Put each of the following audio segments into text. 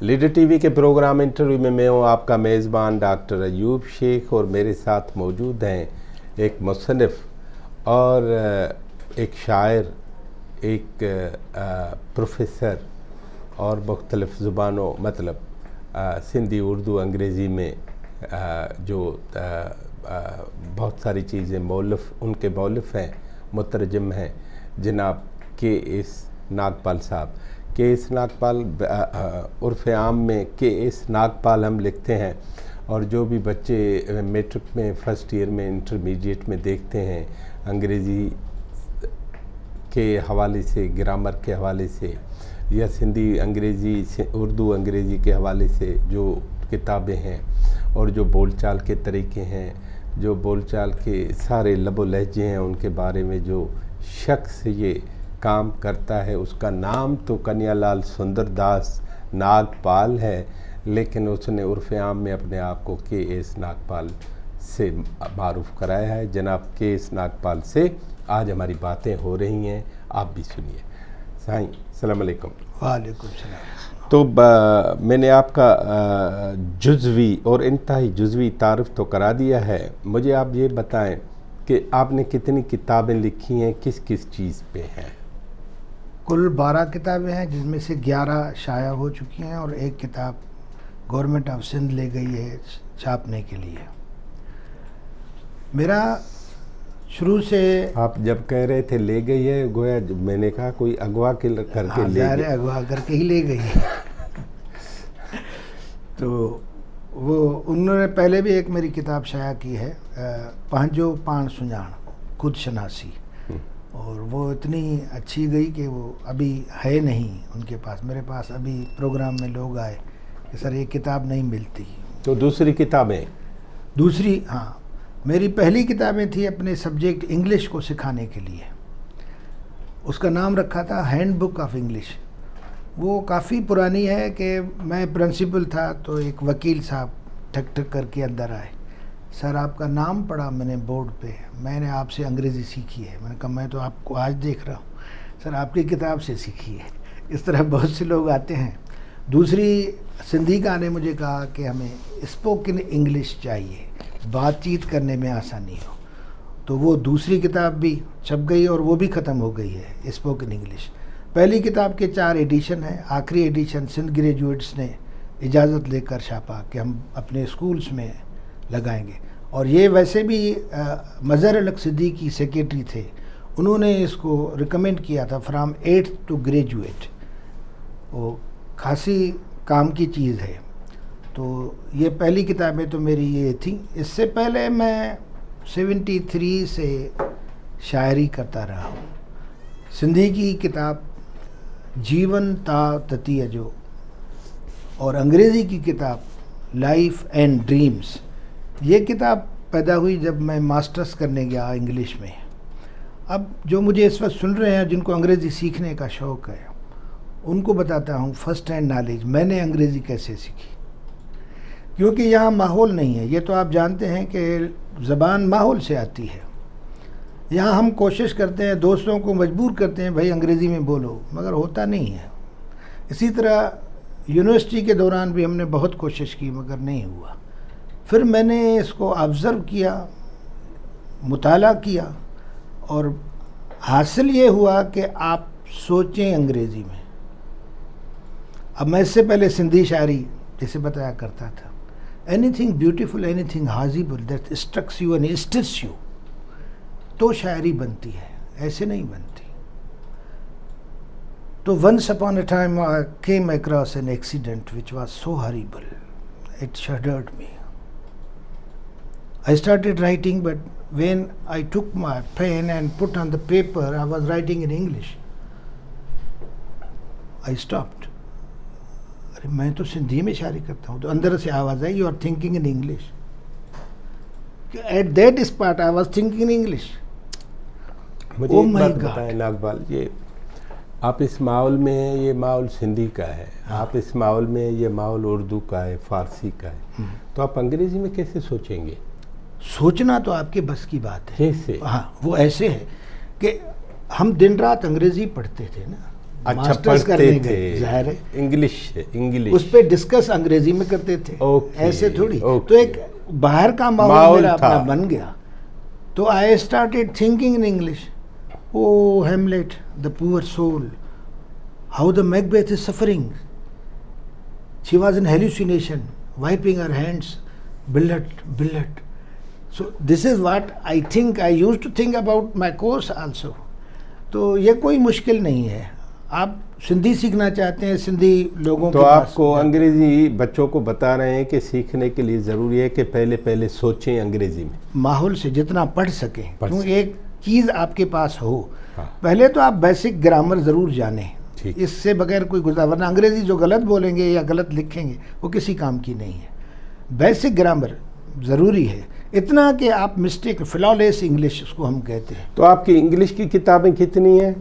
Leader TV के programme interview में मैं हूँ आपका मेज़बान डॉक्टर अयूब शेख और मेरे साथ मौजूद हैं एक मुसन्निफ़ और एक शायर, एक प्रोफेसर और मुख्तलिफ़ ज़ुबानों मतलब सिंधी, उर्दू, अंग्रेज़ी में जो बहुत सारी चीज़ें उनके मौलिफ़ हैं, मुतरजम हैं, जनाब के एस नागपाल साहब। के एस नागपाल उर्फ़ आम में के एस नागपाल हम लिखते हैं और जो भी बच्चे मैट्रिक में फ़र्स्ट ईयर में इंटरमीडिएट में देखते हैं अंग्रेज़ी के हवाले से, ग्रामर के हवाले से या सिंधी अंग्रेज़ी, उर्दू अंग्रेज़ी के हवाले से जो किताबें हैं और जो बोलचाल के तरीके हैं, जो बोलचाल के सारे लबो लहजे हैं, उनके बारे में जो शख्स ये काम करता है उसका नाम तो कन्यालाल सुंदरदास नागपाल है, लेकिन उसने उर्फ़ आम में अपने आप को के एस नागपाल से मारूफ़ कराया है। जनाब के एस नागपाल से आज हमारी बातें हो रही हैं, आप भी सुनिए। साईं अस्सलाम वालेकुम। वालेकुम सलाम। तो मैंने आपका जुज़वी और इंतहाई जुज़वी तारुफ़ तो करा दिया है, मुझे आप ये बताएं कि आपने कितनी किताबें लिखी हैं, किस किस चीज़ पे हैं? कुल 12 किताबें हैं, जिसमें से 11 शाया हो चुकी हैं और एक किताब गवर्नमेंट ऑफ सिंध ले गई है छापने के लिए। मेरा शुरू से, आप जब कह रहे थे ले गई है, गोया मैंने कहा कोई अगवा करके ले गई। अगवा करके ही ले गई है। तो वो उन्होंने पहले भी एक मेरी किताब शाया की है, पंहिंजो पाण सुञाण, खुद शनासी, और वो इतनी अच्छी गई कि वो अभी है नहीं उनके पास। मेरे पास अभी प्रोग्राम में लोग आए कि सर ये किताब नहीं मिलती। तो दूसरी किताबें? दूसरी, हाँ, मेरी पहली किताबें थी अपने सब्जेक्ट इंग्लिश को सिखाने के लिए। उसका नाम रखा था हैंड बुक ऑफ इंग्लिश। वो काफ़ी पुरानी है कि मैं प्रिंसिपल था तो एक वकील साहब ठक ठक करके अंदर आए, सर आपका नाम पढ़ा मैंने बोर्ड पे, मैंने आपसे अंग्रेज़ी सीखी है। मैंने कहा मैं तो आपको आज देख रहा हूँ। सर आपकी किताब से सीखी है। इस तरह बहुत से लोग आते हैं। दूसरी, सिंधी का ने मुझे कहा कि हमें स्पोकन इंग्लिश चाहिए, बातचीत करने में आसानी हो, तो वो दूसरी किताब भी छप गई और वो भी ख़त्म हो गई है, स्पोकन इंग्लिश। पहली किताब के 4 एडिशन हैं, आखिरी एडिशन सिंध ग्रेजुएट्स ने इजाज़त लेकर छापा कि हम अपने स्कूल्स में लगाएंगे। और ये वैसे भी मज़हर अलग सिद्दीकी सेक्रेटरी थे, उन्होंने इसको रिकमेंड किया था फ्राम 8th टू ग्रेजुएट। वो खासी काम की चीज़ है। तो ये पहली किताबें तो मेरी ये थी। इससे पहले मैं 73 से शायरी करता रहा हूँ। सिंधी की किताब जीवन ता ततीय जो और अंग्रेज़ी की किताब लाइफ एंड ड्रीम्स। ये किताब पैदा हुई जब मैं मास्टर्स करने गया इंग्लिश में। अब जो मुझे इस वक्त सुन रहे हैं, जिनको अंग्रेज़ी सीखने का शौक़ है, उनको बताता हूँ फर्स्ट हैंड नॉलेज मैंने अंग्रेज़ी कैसे सीखी। क्योंकि यहाँ माहौल नहीं है, ये तो आप जानते हैं कि ज़बान माहौल से आती है। यहाँ हम कोशिश करते हैं, दोस्तों को मजबूर करते हैं भाई अंग्रेज़ी में बोलो, मगर होता नहीं है। इसी तरह यूनिवर्सिटी के दौरान भी हमने बहुत कोशिश की मगर नहीं हुआ। फिर मैंने इसको ऑब्ज़र्व किया, मुताला किया और हासिल ये हुआ कि आप सोचें अंग्रेज़ी में। अब मैं इससे पहले सिंधी शायरी जैसे बताया करता था, anything beautiful, anything possible that strikes you and stitch you, तो शायरी बनती है, ऐसे नहीं बनती। तो once upon a time I came across an accident which was so horrible, it shuddered me. I started writing, but when I took my pen and put on the paper, I was writing in English. I stopped. अरे मैं तो सिंधी में शायरी करता हूँ। तो अंदर से आवाज़ आई, you are thinking in English. At that spot I was thinking in English. मुझे एक बात बताएं नागपाल, ये आप इस माहौल में हैं, ये माहौल सिंधी का है, आप इस माहौल में, ये माहौल उर्दू का है, फारसी का है, तो आप अंग्रेज़ी में कैसे सोचेंगे? सोचना तो आपके बस की बात है। कैसे? हाँ, वो ऐसे है कि हम दिन रात अंग्रेज़ी पढ़ते थे ना, अच्छा, मास्टर्स पढ़ते करने थे गए, जाहिर है इंग्लिश उस पे डिस्कस अंग्रेजी में करते थे। ओके, ऐसे थोड़ी ओके। तो एक बाहर का माहौल माहौल मेरा था। अपना बन गया। तो I started thinking in English. Oh Hamlet the poor soul, how the Macbeth is suffering, she was in hallucination wiping her hands, बिल्लट। So this is what I think I used to think about my course also। तो ये कोई मुश्किल नहीं है। आप सिंधी सीखना चाहते हैं, सिंधी लोगों तो के पास आपको अंग्रेजी बच्चों को बता रहे हैं कि सीखने के लिए ज़रूरी है कि पहले सोचें अंग्रेजी में, माहौल से जितना पढ़ सकें, क्यों एक चीज़ आपके पास हो। हाँ। पहले तो आप बेसिक ग्रामर ज़रूर जानें, ठीक। इससे बगैर कोई गुजारा, वरना अंग्रेज़ी जो गलत बोलेंगे या गलत लिखेंगे वो किसी काम की नहीं है। बेसिक ग्रामर ज़रूरी है, इतना कि आप मिस्टेक, फ्लॉलेस इंग्लिश उसको हम कहते हैं। तो आपकी इंग्लिश की किताबें कितनी हैं?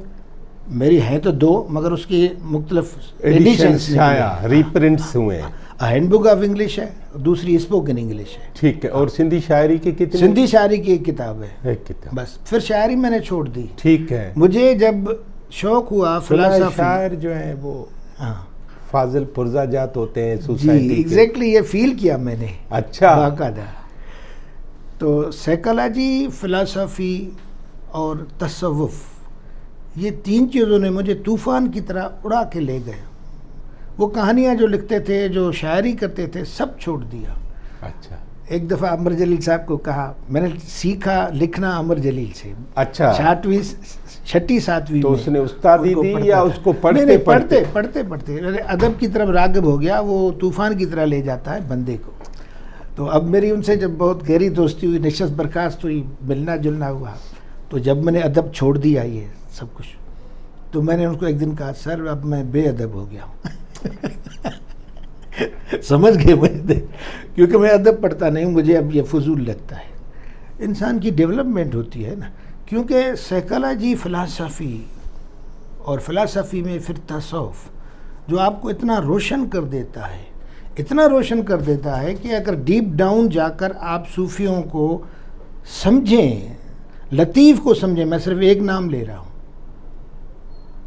मेरी हैं तो 2, मगर उसकी मुख्तलिफ एडिशंस एडिशंस आया, रीप्रिंट्स हुए हैं। हैंडबुक ऑफ इंग्लिश है, दूसरी स्पोकन इंग्लिश है। ठीक है। और सिंधी शायरी की कितनी? सिंधी शायरी की एक किताब है, एक किताब। बस। फिर शायरी मैंने छोड़ दी। ठीक है। मुझे जब शौक हुआ फिलहाल फिलॉसफी, शायर जो है वो हाँ फाजिल पुरजा जात होते हैं जी, सोसाइटी के। एग्जैक्टली ये फील किया मैंने अच्छा। बाकायदा। तो साइकोलॉजी, फिलॉसफी और तसव्वुफ, ये 3 चीज़ों ने मुझे तूफ़ान की तरह उड़ा के ले गए। वो कहानियाँ जो लिखते थे, जो शायरी करते थे, सब छोड़ दिया। अच्छा। एक दफ़ा अमर जलील साहब को कहा, मैंने सीखा लिखना अमर जलील से। अच्छा। 6वीं 7वीं तो में उसने उस्तादी उनको दी पढ़ता या था। उसको नहीं, पढ़ते पढ़ते अरे अदब की तरफ राग़िब हो गया। वो तूफ़ान की तरह ले जाता है बंदे को। तो अब मेरी उनसे जब बहुत गहरी दोस्ती हुई, नशस्त बर्खास्त हुई, मिलना जुलना हुआ, तो जब मैंने अदब छोड़ दिया ये सब कुछ, तो मैंने उनको एक दिन कहा, सर अब मैं बेअदब हो गया हूँ। समझ गए मुझे, क्योंकि मैं अदब पढ़ता नहीं हूँ, मुझे अब ये फजूल लगता है। इंसान की डेवलपमेंट होती है ना, क्योंकि साइकोलॉजी, फ़िलासफ़ी और फ़िलासफ़ी में फिर तसव्वुफ़ जो आपको इतना रोशन कर देता है, इतना रोशन कर देता है कि अगर डीप डाउन जाकर आप सूफियों को समझें, लतीफ़ को समझें, मैं सिर्फ एक नाम ले रहा हूँ,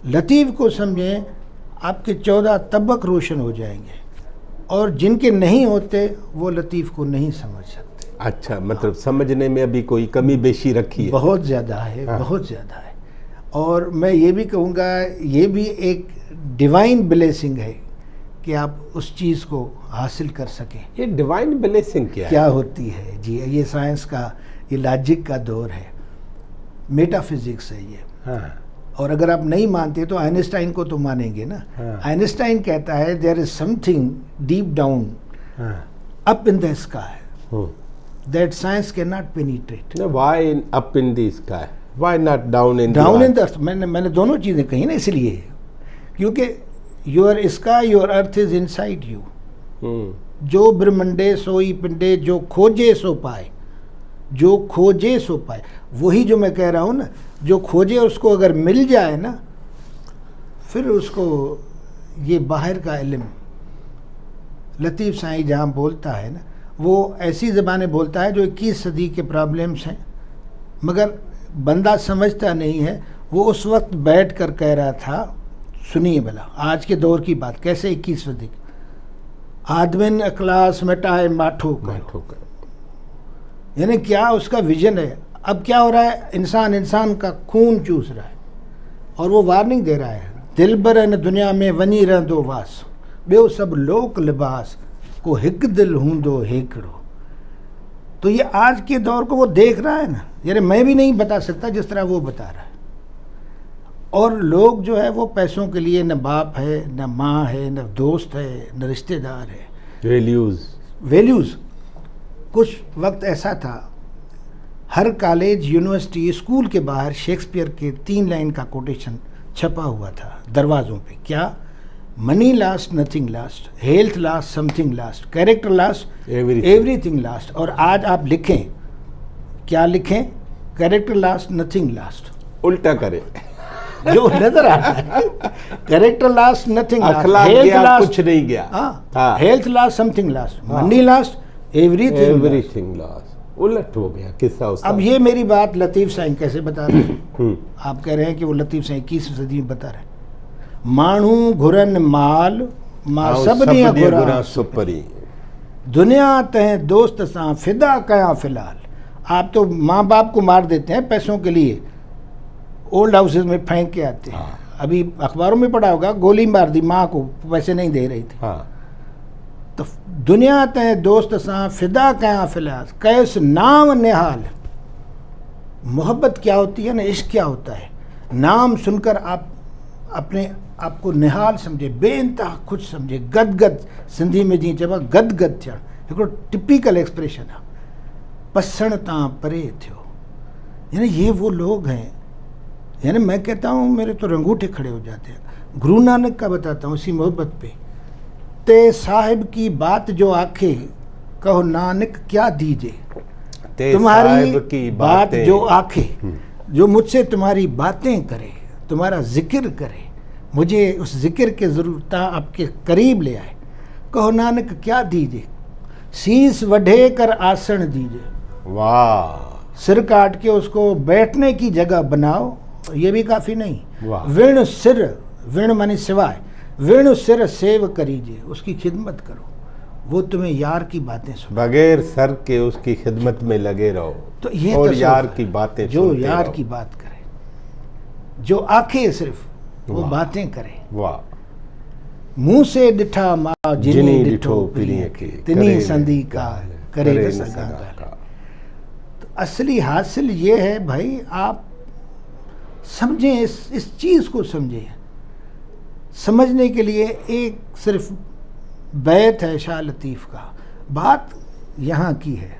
लतीफ़ को समझें, आपके 14 तबक रोशन हो जाएंगे। और जिनके नहीं होते वो लतीफ़ को नहीं समझ सकते। अच्छा, मतलब समझने में अभी कोई कमी बेशी रखी है? बहुत ज़्यादा है, हाँ। बहुत ज़्यादा है। और मैं ये भी कहूँगा, ये भी एक डिवाइन ब्लेसिंग है कि आप उस चीज़ को हासिल कर सकें। ये डिवाइन ब्लेसिंग क्या है? होती है जी, ये साइंस का, ये लॉजिक का दौर है, मेटाफिजिक्स है ये। हाँ। और अगर आप नहीं मानते तो आइंस्टाइन को तो मानेंगे ना। हाँ। आइंस्टाइन कहता है there is something deep down हाँ। Up in the sky that science can not penetrate. Why up in the sky, why not down in down in the earth, मैंने दोनों चीज़ें कही ना, इसलिए क्योंकि your sky your earth is inside you. जो ब्रह्मंडे सोई पिंडे, जो खोजे सो पाए, जो खोजे सो पाए। वही जो मैं कह रहा हूँ ना, जो खोजे उसको अगर मिल जाए ना, फिर उसको ये बाहर का इल्म, लतीफ़ साईं जहाँ बोलता है ना, वो ऐसी ज़बानें बोलता है जो 21 सदी के प्रॉब्लम्स हैं, मगर बंदा समझता नहीं है। वो उस वक्त बैठ कर कह रहा था, सुनिए भला आज के दौर की बात, कैसे 21 सदी, आदमिन अखलास मिटाए माठो करो, यानी क्या उसका विजन है। अब क्या हो रहा है, इंसान का खून चूस रहा है, और वो वार्निंग दे रहा है, दिल बरन दुनिया में वनी रहंदो वास, ॿियो सब लोक लिबास को हिक दिल हूंदो हेकड़ो। तो ये आज के दौर को वो देख रहा है ना, यानी मैं भी नहीं बता सकता जिस तरह वो बता रहा है। और लोग जो है वो पैसों के लिए, न बाप है, न माँ है, न दोस्त है, न रिश्तेदार है। वैल्यूज़ कुछ वक्त ऐसा था, हर कॉलेज, यूनिवर्सिटी, स्कूल के बाहर शेक्सपियर के 3 लाइन का कोटेशन छपा हुआ था दरवाज़ों पे। क्या? Money last nothing last, health last something last, character last everything last. और आज आप लिखें, क्या लिखें? कैरेक्टर लास्ट नथिंग लास्ट, उल्टा करें जो नजर आता है। कैरेक्टर लास्ट नथिंग लास्ट, अखलाक हेल्थ गया, लास्ट कुछ नहीं गया। हाँ, health last something last, money last everything last. उलट हो गया किस्सा उसका। अब ये मेरी बात लतीफ़ साईं कैसे बता रहे हैं? आप कह रहे हैं कि वो लतीफ़ साईं 21वीं सदी में बता रहे हैं। माण्हू घुरन माल मां ऐं सभिनी सभिनी घुरां घुरां सुपरी। दुनिया तंहिं दोस्त सां फिदा कयां फिलहाल। आप तो माँ बाप को मार देते हैं पैसों के लिए, ओल्ड हाउसेज में फेंक के आते हैं। हाँ। अभी अखबारों में पढ़ा होगा, गोली मार दी माँ को, पैसे नहीं दे रही थी। हाँ, तो दुनिया तंहिं दोस्त सां फिदा कयां फिलहाल कैस नाम निहाल। मोहब्बत क्या होती है ना, इश्क क्या होता है। नाम सुनकर आप अपने आप को निहाल समझे, बेइंतहा खुश समझे, गदगद, सिंधी में जी चइबो आहे गदगद थियणु, हिकिड़ो टिपिकल एक्सप्रेशन आहे। पसण तां परे थियो, यानी ये वो लोग हैं, यानी मैं कहता हूँ मेरे तो रंगूठे खड़े हो जाते हैं। गुरु नानक का बताता हूँ इसी मोहब्बत पे। ते साहिब की बात जो आखे, कहो नानक क्या दीजे। ते तुम्हारी साहिब की बात बातें। जो आखे, जो मुझसे तुम्हारी बातें करे, तुम्हारा जिक्र करे, मुझे उस जिक्र के ज़रूरत आपके करीब ले आए। कहो नानक क्या दीजे, शीस वढ़े कर आसन दीजे। वाह, सिर काट के उसको बैठने की जगह बनाओ, ये भी काफ़ी नहीं। वाह। विण सिर, विण माने सिवाय, विण सिर सेव करीजे, उसकी खिदमत करो, वो तुम्हें यार की बातें सुनो। बगैर सर के उसकी खिदमत में लगे रहो, तो ये और तसव्वुफ यार है। की बातें जो सुनते यार रहो। की बात करे, जो आखे सिर्फ वो वाह। बातें करे। वाह। मुंह से डिठा मां जिनी जिनी डिठो डिठो प्रिय प्रिय के, के, तिनी करे संधी न का गाल, करे करे न न सगा सगा गाल। का। तो असली हासिल ये है भाई, आप समझें, इस चीज़ को समझें। समझने के लिए एक सिर्फ बैत है शाह लतीफ़ का, बात यहाँ की है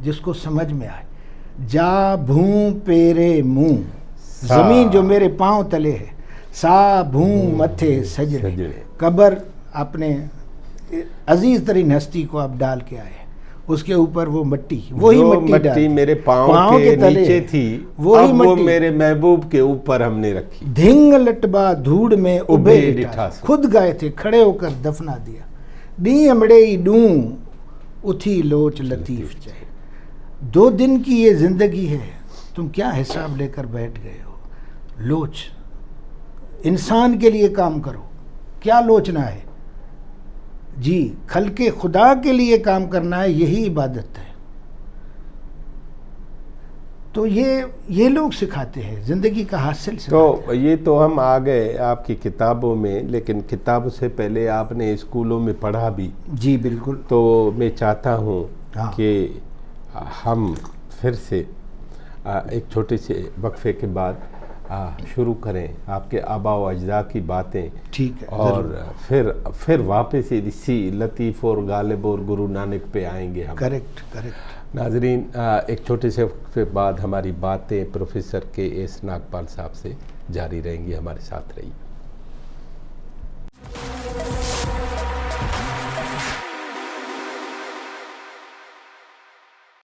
जिसको समझ में आए। जा भूं पेरे मुंह, ज़मीन जो मेरे पांव तले है, सा भूं मथे सजने, सजने। कब्र अपने अजीज तरीन हस्ती को आप डाल के आए, उसके ऊपर वो मट्टी, वही जो मट्टी मट्टी मेरे पाँव के तले नीचे है, थी, वही अब वो मट्टी मेरे महबूब के ऊपर हमने रखी। धिंग लटबा धूड़ में उभे उभे डिठा, डिठास। खुद गए थे, खड़े होकर दफना दिया। डी अमड़े डूं उठी लोच लतीफ चाहे। 2 दिन की ये जिंदगी है, तुम क्या हिसाब लेकर बैठ गए हो। लोच, इंसान के लिए काम करो, क्या लोचना है जी, खल्के खुदा के लिए काम करना है, यही इबादत है। तो ये लोग सिखाते हैं, ज़िंदगी का हासिल सिखाते तो ये तो हम आ गए आपकी किताबों में, लेकिन किताब से पहले आपने स्कूलों में पढ़ा भी। हैं। जी बिल्कुल। तो मैं चाहता हूँ हाँ। कि हम फिर से एक छोटे से वक्फे के बाद शुरू करें आपके आबा व अजदा की बातें। ठीक है, और फिर वापस इसी लतीफ़ और गालिब और गुरु नानक पे आएंगे हम। Correct correct. नाजरीन, एक छोटे से वक्फे बाद हमारी बातें प्रोफेसर के एस नागपाल साहब से जारी रहेंगी। हमारे साथ रहिए।